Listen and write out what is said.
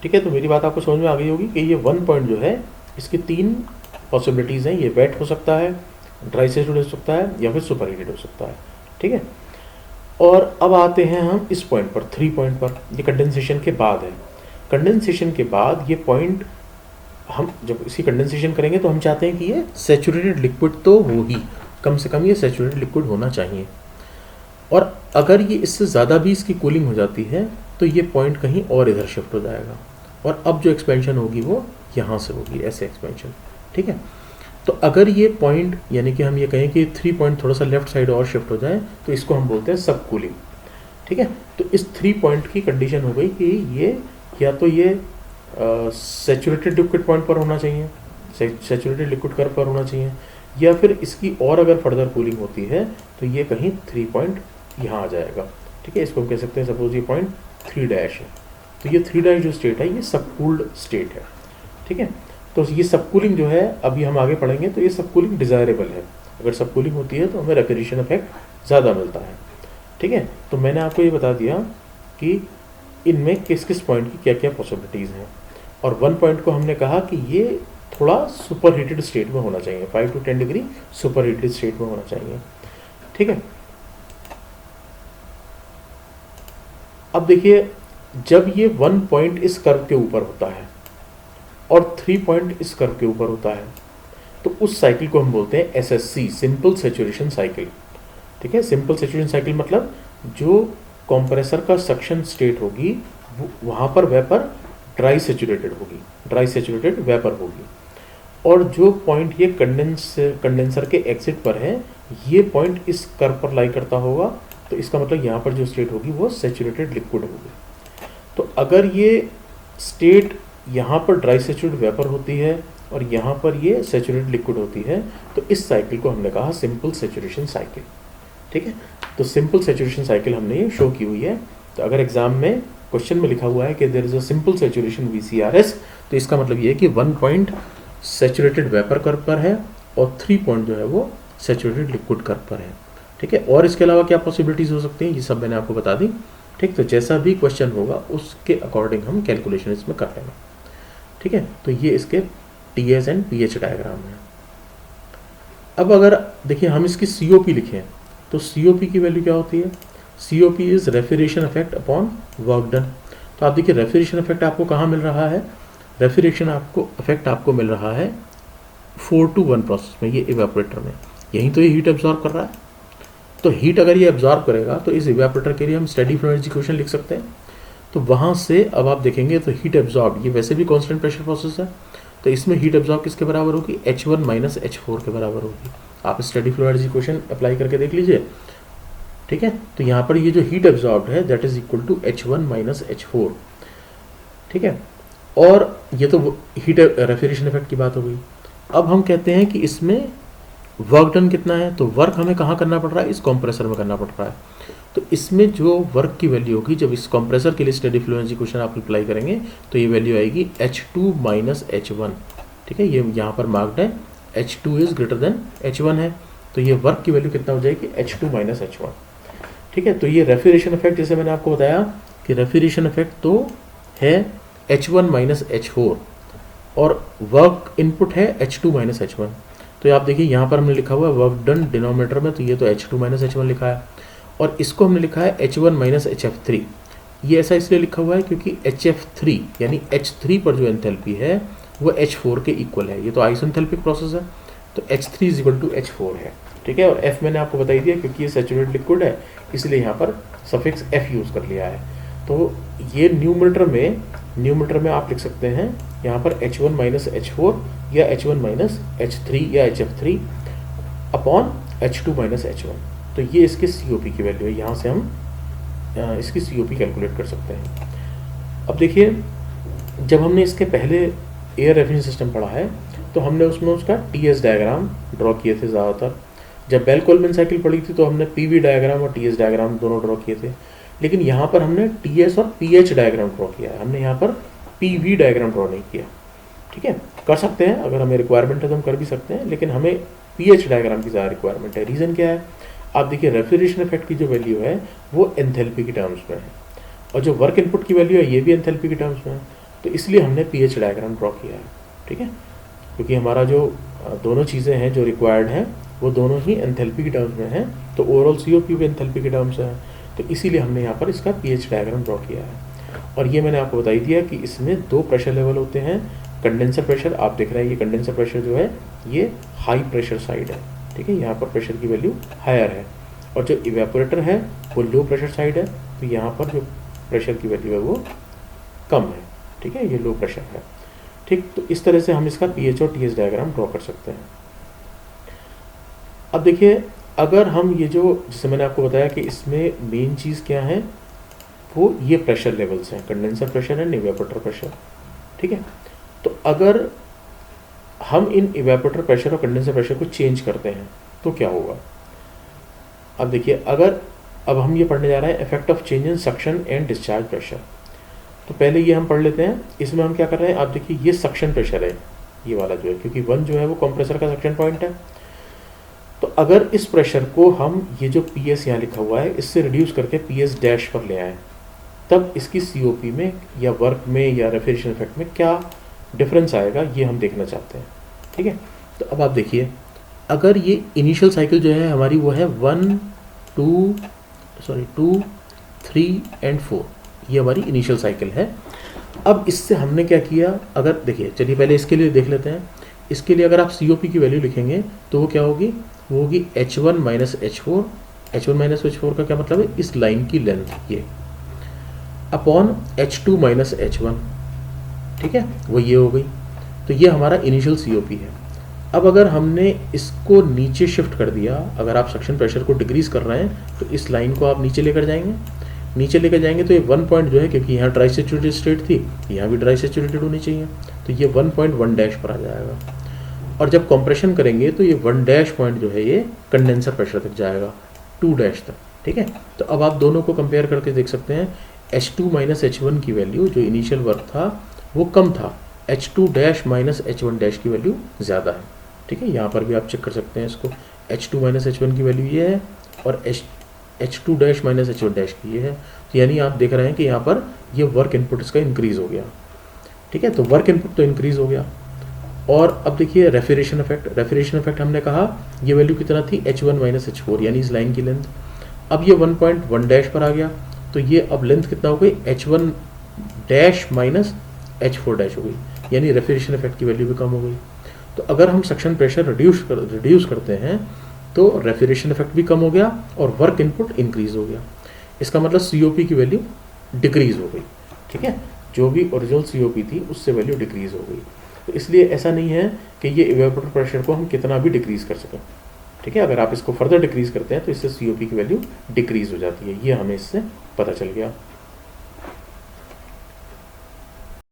ठीक है, तो मेरी बात आपको समझ में आ गई होगी कि ये 1 पॉइंट जो है इसकी 3 पॉसिबिलिटीज़ हैं। ये वेट हो सकता है, ड्राई सैचुरेटेड हो सकता है, या फिर सुपर हीटेड हो सकता है। ठीक है, और अब आते हैं हम इस पॉइंट पर, 3 पॉइंट पर। ये कंडेंसेशन के बाद है। कंडेंसेशन के बाद ये पॉइंट, हम जब इसी कंडेंसेशन करेंगे तो हम चाहते हैं कि ये सैचुरेटेड लिक्विड तो हो ही, कम से कम ये सैचुरेटेड लिक्विड होना चाहिए। और अगर ये इससे ज़्यादा भी इसकी कूलिंग हो जाती है तो ये पॉइंट कहीं और इधर शिफ्ट हो जाएगा, और अब जो एक्सपेंशन होगी वो यहाँ से होगी, ऐसे एक्सपेंशन। ठीक है, तो अगर ये पॉइंट, यानी कि हम ये कहें कि 3 पॉइंट थोड़ा सा लेफ्ट साइड और शिफ्ट हो जाए तो इसको हम बोलते हैं सब कूलिंग। ठीक है, तो इस 3 पॉइंट की कंडीशन हो गई कि ये या तो ये सैचुरेटेड लिक्विड पॉइंट पर होना चाहिए, सैचुरेटेड लिक्विड कर्व पर होना चाहिए, या फिर इसकी और अगर फर्दर कूलिंग होती है तो ये कहीं 3 पॉइंट यहाँ आ जाएगा। ठीक है, इसको हम कह सकते हैं सपोज ये पॉइंट 3 डैश है, तो ये 3 डैश जो स्टेट है ये सबकूल्ड स्टेट है। ठीक है, तो ये सबकूलिंग जो है अभी हम आगे पढ़ेंगे, तो ये सबकूलिंग डिज़ायरेबल है। अगर सबकूलिंग होती है तो हमें रेफ्रिजरेशन इफेक्ट ज़्यादा मिलता है। ठीक है, तो मैंने आपको ये बता दिया कि इनमें किस किस पॉइंट की क्या क्या पॉसिबिलिटीज़ हैं, और 1 पॉइंट को हमने कहा कि ये थोड़ा सुपर हीटेड स्टेट में होना चाहिए, 5 to 10 degree super heated state में होना चाहिए। ठीक है, अब देखिए, जब ये 1 पॉइंट इस कर्व के ऊपर होता है और 3 पॉइंट इस कर्व के ऊपर होता है, तो उस साइकिल को हम बोलते हैं SSC, सिंपल सैचुरेशन साइकिल। ठीक है, सिंपल सैचुरेशन साइकिल मतलब जो कंप्रेसर का सक्शन स्टेट होगी वहाँ पर वेपर ड्राई सैचुरेटेड होगी, ड्राई सैचुरेटेड वेपर होगी, और जो पॉइंट ये कंडेंसर के एग्जिट पर है ये पॉइंट इस कर्व पर लाई करता होगा, तो इसका मतलब यहाँ पर जो स्टेट होगी वो सैचुरेटेड लिक्विड होगी। तो अगर ये स्टेट यहाँ पर ड्राई सैचुरेटेड वेपर होती है और यहाँ पर ये सैचुरेटेड लिक्विड होती है, तो इस साइकिल को हमने कहा सिंपल सैचुरेशन साइकिल। ठीक है, तो सिंपल सैचुरेशन साइकिल हमने ये शो की हुई है। तो अगर एग्जाम में क्वेश्चन में लिखा हुआ है कि there is a simple saturation VCRS, तो इसका मतलब ये है कि 1 पॉइंट सैचुरेटेड वेपर कर्व पर है और 3 पॉइंट जो है वो सैचुरेटेड लिक्विड कर्व पर है। ठीक है, और इसके अलावा क्या पॉसिबिलिटीज़ हो सकती हैं ये सब मैंने आपको बता दी। ठीक, तो जैसा भी क्वेश्चन होगा उसके अकॉर्डिंग हम कैलकुलेशन इसमें कर लेंगे। ठीक है, तो ये इसके TS एंड PH डायग्राम है। अब अगर देखिए हम इसकी COP लिखें तो COP की वैल्यू क्या होती है? COP is refrigeration effect upon work done. तो आप देखिए रेफ्रिजरेशन इफेक्ट आपको कहाँ मिल रहा है? रेफ्रिजरेशन इफेक्ट आपको मिल रहा है 4 to 1 प्रोसेस में, ये इवेपोरेटर में। यहीं तो ये हीट एब्जॉर्ब कर रहा है, तो हीट अगर ये एब्जॉर्ब करेगा तो इस इवेपोरेटर के लिए हम स्टेडी फ्लो एनर्जी इक्वेशन लिख सकते हैं। तो वहाँ से अब आप देखेंगे तो हीट एब्जॉर्ब, ये वैसे भी कांस्टेंट प्रेशर प्रोसेस है, तो इसमें हीट एब्जॉर्ब किसके बराबर होगी? H1 माइनस H4 के बराबर होगी। आप steady flow energy equation apply करके देख लीजिए। ठीक है, तो यहाँ पर ये जो हीट एब्जॉर्ब है that is equal to H1 minus H4। ठीक है, और ये तो हीट रेफ्रिजरेशन इफेक्ट की बात हो गई। अब हम कहते हैं कि इसमें वर्क डन कितना है, तो वर्क हमें कहाँ करना पड़ रहा है? इस कंप्रेसर में करना पड़ रहा है। तो इसमें जो वर्क की वैल्यू होगी, जब इस कंप्रेसर के लिए स्टेडी फ्लो एनर्जी इक्वेशन आप अप्लाई करेंगे तो ये वैल्यू आएगी H2 माइनस H1। ठीक है, ये यहाँ पर मार्क्ड है H2 is greater than H1 है, तो ये वर्क की वैल्यू कितना हो जाएगी? H2 minus H1। ठीक है, तो ये रेफ्रिजरेशन इफेक्ट, जैसे मैंने आपको बताया कि रेफ्रिजरेशन इफेक्ट तो है H1 माइनस H4 और वर्क इनपुट है H2 माइनस H1। तो आप देखिए यहाँ पर हमने लिखा हुआ है वर्क डन डिनोमिनेटर में, तो ये तो H2 माइनस H1 लिखा है, और इसको हमने लिखा है H1 माइनस HF3। ये ऐसा इसलिए लिखा हुआ है क्योंकि HF3 यानी H3 पर जो एंथैल्पी है वो H4 के इक्वल है। ये तो आइसोएंथैल्पिक प्रोसेस है, तो H3 is equal to H4 है। ठीक है, और F मैंने आपको बताई दिया क्योंकि ये सैचुरेटेड लिक्विड है इसलिए यहाँ पर सफिक्स F यूज़ कर लिया है। तो ये न्यूमरेटर में आप लिख सकते हैं यहाँ पर H1 माइनस H4 या H1 माइनस H3 या HF3 upon H2 minus H1। तो ये इसकी COP की वैल्यू है, यहाँ से हम इसकी COP कैलकुलेट कर सकते हैं। अब देखिए जब हमने इसके पहले एयर रेफ्रिजरेशन सिस्टम पढ़ा है तो हमने उसमें उसका TS डायग्राम ड्रॉ किए थे ज़्यादातर। जब बेल कोलमैन साइकिल पढ़ी थी तो हमने PV डायग्राम और TS डायग्राम दोनों ड्रॉ किए थे, लेकिन यहाँ पर हमने TS और PH डायग्राम ड्रॉ किया है, हमने यहाँ पर PV डायग्राम ड्रॉ नहीं किया। ठीक है, कर सकते हैं, अगर हमें रिक्वायरमेंट है तो हम कर भी सकते हैं, लेकिन हमें PH डायग्राम की ज़्यादा रिक्वायरमेंट है। रीज़न क्या है? आप देखिए रेफ्रिजरेशन इफेक्ट की जो वैल्यू है वो एंथैल्पी की टर्म्स में है, और जो वर्क इनपुट की वैल्यू है ये भी एंथैल्पी की टर्म्स में है। तो इसलिए हमने पीएच डायग्राम ड्रॉ किया है, ठीक है, क्योंकि हमारा जो दोनों चीज़ें हैं जो रिक्वायर्ड हैं वो दोनों ही एंथैल्पी के टर्म्स में हैं, तो ओवरऑल सीओपी भी एंथैल्पी के टर्म्स है, तो इसीलिए हमने यहाँ पर इसका पीएच डायग्राम ड्रॉ किया है। और ये मैंने आपको बता ही दिया कि इसमें 2 प्रेशर लेवल होते हैं। कंडेंसर प्रेशर आप देख रहे हैं, ये कंडेंसर प्रेशर जो है ये हाई प्रेशर साइड है, ठीक है, यहाँ पर प्रेशर की वैल्यू हायर है, और जो इवेपोरेटर है वो लो प्रेशर साइड है, तो यहाँ पर जो प्रेशर की वैल्यू है वो कम है, ठीक है, ये लो प्रेशर है, ठीक। तो इस तरह से हम इसका पीएच और टीएच डायग्राम ड्रॉ कर सकते हैं। अब देखिए, अगर हम ये जो, जैसे मैंने आपको बताया कि इसमें मेन चीज़ क्या है, वो ये प्रेशर लेवल्स हैं, condenser pressure and evaporator pressure, ठीक है। तो अगर हम इन इवेपोरेटर प्रेशर और कंडेंसर प्रेशर को चेंज करते हैं तो क्या होगा। अब देखिए, अब हम ये पढ़ने जा रहे हैं effect of change in suction and discharge pressure. तो पहले ये हम पढ़ लेते हैं। इसमें हम क्या कर रहे हैं, आप देखिए ये सक्शन प्रेशर है, ये वाला जो है, क्योंकि 1 जो है वो कंप्रेसर का सक्शन पॉइंट है। तो अगर इस प्रेशर को हम ये जो पी एस यहाँ लिखा हुआ है इससे रिड्यूस करके पी एस डैश पर ले आएँ, तब इसकी सीओपी में या वर्क में या रेफ्रिजरेशन इफेक्ट में क्या डिफरेंस आएगा, ये हम देखना चाहते हैं, ठीक है। तो अब आप देखिए, अगर ये इनिशियल साइकिल जो है हमारी वो है 1 2 3 एंड 4, ये हमारी इनिशियल साइकिल है। अब इससे हमने क्या किया, अगर देखिए, चलिए पहले इसके लिए देख लेते हैं। इसके लिए अगर आप सीओपी की वैल्यू लिखेंगे तो वो क्या होगी, वो होगी H1 minus H4। H1 minus H4 का क्या मतलब है, इस लाइन की लेंथ, ये अपॉन H2 माइनस H1, ठीक है, वो ये हो गई। तो ये हमारा इनिशियल सीओपी है। अब अगर हमने इसको नीचे शिफ्ट कर दिया, अगर आप सक्शन प्रेशर को डिक्रीज कर रहे हैं तो इस लाइन को आप नीचे लेकर जाएंगे, तो ये 1 पॉइंट जो है, क्योंकि यहाँ ड्राई सैचुरेटेड स्टेट थी, यहाँ भी ड्राई सैचुरेटेड होनी चाहिए, तो ये 1.1 डैश पर आ जाएगा। और जब कंप्रेशन करेंगे तो ये 1 डैश पॉइंट जो है ये कंडेंसर प्रेशर तक जाएगा, 2 डैश तक, ठीक है। तो अब आप दोनों को कंपेयर करके देख सकते हैं, H2 माइनस H1 की वैल्यू जो इनिशियल वर्क था वो कम था, H2 dash minus H1 dash की वैल्यू ज़्यादा है, ठीक है। यहाँ पर भी आप चेक कर सकते हैं इसको, H2 माइनस H1 की वैल्यू ये है और H2 dash minus H1 dash की ये है। तो यानी आप देख रहे हैं कि यहाँ पर ये वर्क इनपुट इसका इंक्रीज़ हो गया, ठीक है। तो वर्क इनपुट तो इंक्रीज़ हो गया। और अब देखिए रेफ्रिजरेशन इफेक्ट हमने कहा ये वैल्यू कितना थी, H1 माइनस H4, यानी इस लाइन की लेंथ। अब ये 1.1 डैश पर आ गया, तो ये अब लेंथ कितना हो गई, H1 dash minus H4 dash हो गई, यानी रेफ्रिजरेशन इफेक्ट की वैल्यू भी कम हो गई। तो अगर हम सक्शन प्रेशर रिड्यूस करते हैं तो रेफ्रिजरेशन इफेक्ट भी कम हो गया और वर्क इनपुट इंक्रीज हो गया। इसका मतलब सीओपी की वैल्यू डिक्रीज हो गई, ठीक है, जो भी ओरिजिनल सीओपी थी उससे वैल्यू डिक्रीज हो गई। तो इसलिए ऐसा नहीं है कि ये इवेपोरेटर प्रेशर को हम कितना भी डिक्रीज कर सकें, ठीक है। अगर आप इसको फर्दर डिक्रीज करते हैं तो इससे सीओपी की वैल्यू डिक्रीज हो जाती है, ये हमें इससे पता चल गया।